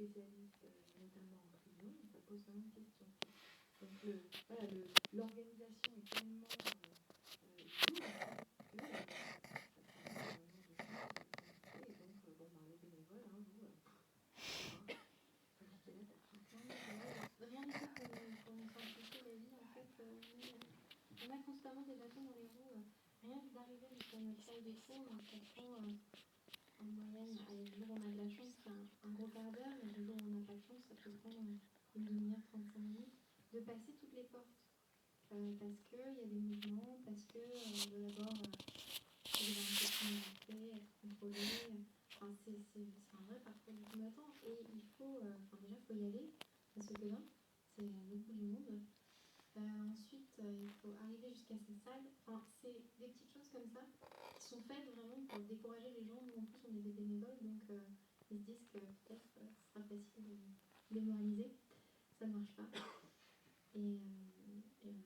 spécialistes, notamment en prison, ça pose vraiment une question. Donc l'organisation est tellement lourde que et donc les bénévoles, hein, vous, compliquer la tâche. Rien du tout pour nous simplifier la vie, en fait, on a constamment des bâtons dans les roues. Rien que d'arriver jusqu'à notre salle de cours, ça prend en moyenne, allez, le jour où on a de la chance, c'est un gros quart d'heure, et le jour où on n'a pas de chance, ça peut prendre une demi-heure, 35 minutes, de passer toutes les portes. Parce qu'il y a des mouvements, parce que d'abord, il y a un peu de criminalité, être contrôlé. Enfin, c'est un vrai parcours du combattant. Et il faut, déjà, il faut y aller à ce que-là. C'est le bout du monde. Ensuite, il faut arriver jusqu'à ces salles. Enfin, c'est des petites choses comme ça qui sont faites vraiment pour décourager les gens. Nous, en plus, on est des bénévoles, donc ils se disent que peut-être ce sera facile de moraliser. Ça ne marche pas. Et voilà.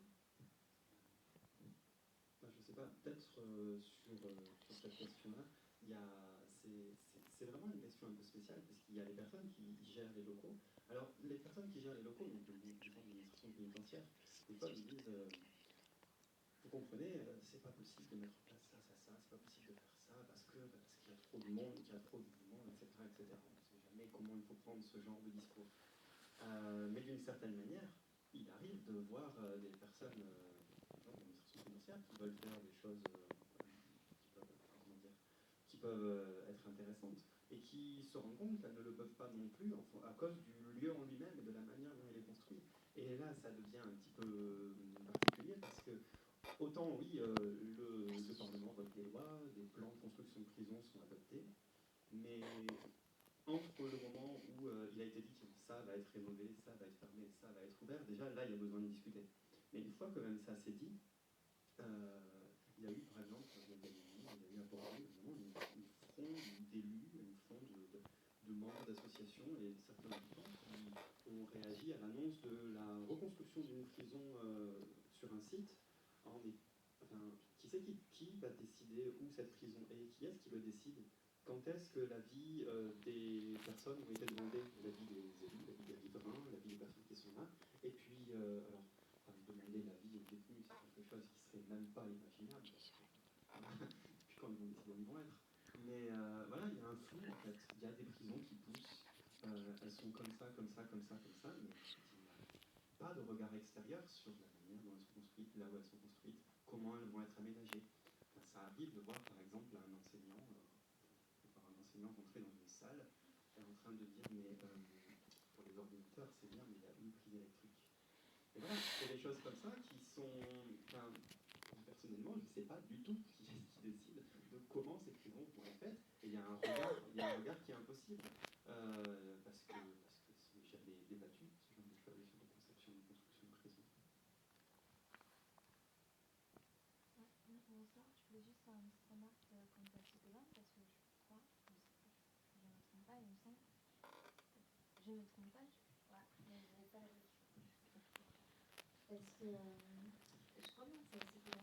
Je ne sais pas, peut-être sur cette question-là, c'est vraiment une question un peu spéciale, parce qu'il y a les personnes qui gèrent les locaux. Alors, les personnes qui gèrent les locaux, donc les gens de l'administration pénitentiaire, des fois, ils disent vous comprenez, c'est pas possible de mettre en place ça, c'est pas possible de faire ça, parce qu'il y a trop de monde, qu'il y a trop de mouvement, etc., etc. On ne sait jamais comment il faut prendre ce genre de discours. Mais d'une certaine manière, il arrive de voir des personnes de l'administration financière qui veulent faire des choses qui peuvent être intéressantes et qui se rendent compte qu'elles ne le peuvent pas non plus à cause du lieu en lui-même et de la manière dont il est construit. Et là, ça devient un petit peu particulier parce que autant, oui, le Parlement vote des lois, des plans de construction de prisons sont adoptés, mais entre le moment où il a été dit que ça va être rénové, ça va être fermé, ça va être ouvert, déjà là, il y a besoin de discuter. Mais une fois que même ça s'est dit, il y a eu, par exemple, il y a eu à Bordeaux, évidemment, une fronde d'élus, une fronde de membres d'associations et certains habitants qui ont réagi à l'annonce de la reconstruction d'une prison sur un site. Qui c'est qui va décider où cette prison est? Qui est-ce qui le décide? Quand est-ce que la vie des personnes ont été demandées? La vie des élus, la vie des riverains, la vie des personnes qui sont là. Et puis, demander la vie aux détenus, c'est quelque chose qui serait même pas imaginable. Puis quand ils vont décider où ils vont être. Mais voilà, il y a un flou en fait. Il y a des prisons qui poussent. Elles sont comme ça, comme ça, comme ça, comme ça. Mais il n'y a pas de regard extérieur sur la manière dont elles sont construites, là où elles sont construites, comment elles vont être aménagées. Ça arrive de voir par exemple un enseignant rentrer dans une salle et en train de dire mais pour les ordinateurs c'est bien mais il y a une prise électrique. Et voilà, c'est des choses comme ça qui sont... personnellement, je ne sais pas du tout qui est-ce qui décide de comment ces prisons vont être faites. Et il y a un regard qui est impossible. Parce que c'est jamais débattu, ce genre de choses, de conception, de construction de prison. Bonsoir, je voulais juste faire une petite remarque quant à ce débat, parce que je crois, je ne me trompe pas, il me semble. Je ne me trompe pas, mais je n'ai pas parce que je crois bien que c'est assez clair.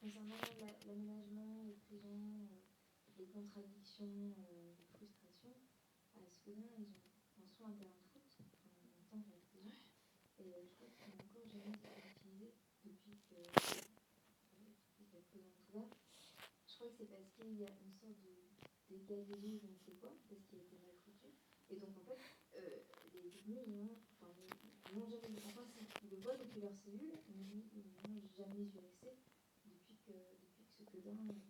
Concernant l'aménagement, les prisons, les contradictions, les frustrations, à Sedan, ils ont en soi un terrain de foot, en même temps que la prison. Et je crois qu'il n'a encore jamais été utilisé depuis que la prison est ouverte. Je crois que c'est parce qu'il y a une sorte d'égalisme, je ne sais quoi, parce qu'il a été mal foutu. Et donc en fait, les détenus, ils n'ont jamais vu. Enfin, ils le voient depuis leur cellule, mais ils n'ont jamais eu accès depuis que ce Sedan est ouvert.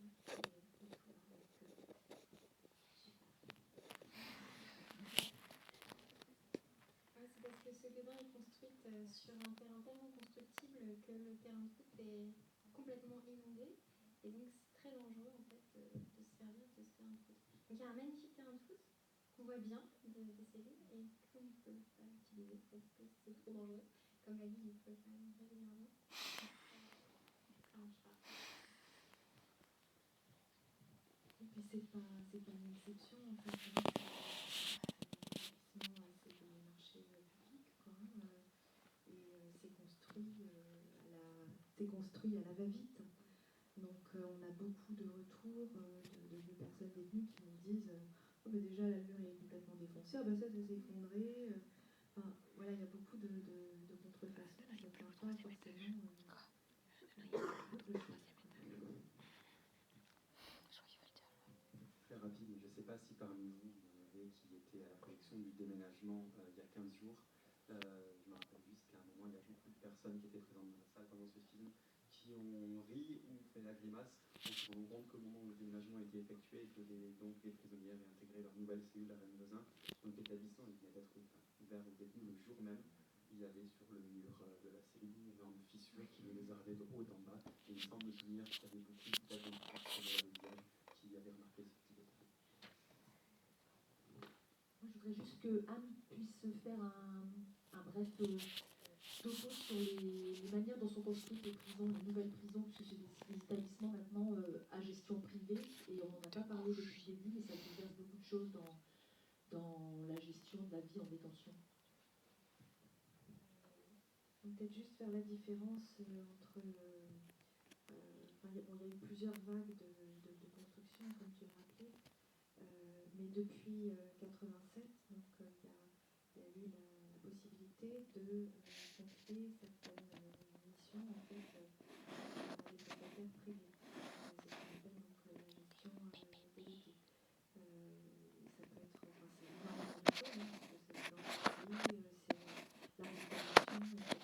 C'est parce que Sedan est construite sur un terrain tellement constructible que le terrain de foot est complètement inondé. Et donc c'est très dangereux en fait de se servir de ce terrain de foot. Donc il y a un magnifique terrain de foot qu'on voit bien des cellules et qu'on ne peut pas utiliser parce que c'est trop dangereux. Comme l'a dit, il faut le faire régulièrement. Ça marche pas. Et puis c'est pas une exception en fait. C'est un marché public quoi. Et c'est construit à la va-vite. Donc on a beaucoup de retours de personnes détenues qui nous disent oh, déjà la mur est complètement défoncée. ça s'est effondré. Enfin, voilà, il y a beaucoup de contrefaçons, ça ne parle pas forcément le choix. Très rapide, je ne sais pas si parmi vous, il y en avait qui étaient à la projection du déménagement il y a 15 jours. Je me rappelle juste qu'à un moment, il y a beaucoup de personnes qui étaient présentes dans la salle pendant ce film qui ont ri ou fait la grimace en se rendant compte qu'au moment où le déménagement a été effectué, que donc les prisonniers avaient intégré leur nouvelle cellule à Rennes-Bezin. Donc l'établissement venait d'être ouvert au début, le jour même. Il y avait sur le mur de la cellule une énorme fissure qui les regardait de haut en bas. Et il semble me souvenir qu'il y avait beaucoup d'agents sur le visage qui avaient remarqué ce petit détail. Moi, je voudrais juste que Anne puisse faire un bref topo sur les manières dont sont construites les prisons, les nouvelles prisons, parce que c'est des établissements maintenant à gestion privée, et on n'en a pas parlé depuis le début, mais ça bouleverse beaucoup de choses dans la gestion de la vie en détention. Donc, peut-être juste faire la différence entre... il y a eu plusieurs vagues de construction, comme tu l'as rappelé, mais depuis 87, donc il y a eu la possibilité de confier certaines missions en fait à des prestataires privés. C'est ce qu'on appelle donc la gestion déléguée. Ça peut être, c'est énormément de choses, parce que c'est l'identité, c'est la restauration, etc.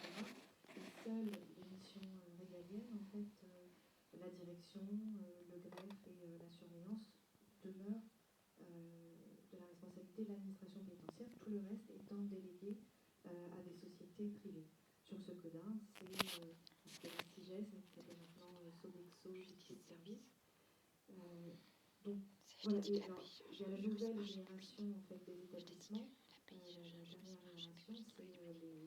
Et seules les missions régaliennes, en fait, la direction, le greffe et la surveillance demeurent de la responsabilité de l'administration pénitentiaire, tout le reste étant délégué à des sociétés privées. Sur ce code-là, c'était la CIGES, mais qui s'appelle maintenant Sodexo, Justice Service. Donc, voilà, et alors, il y a la nouvelle génération en fait, des établissements. La dernière génération, c'est les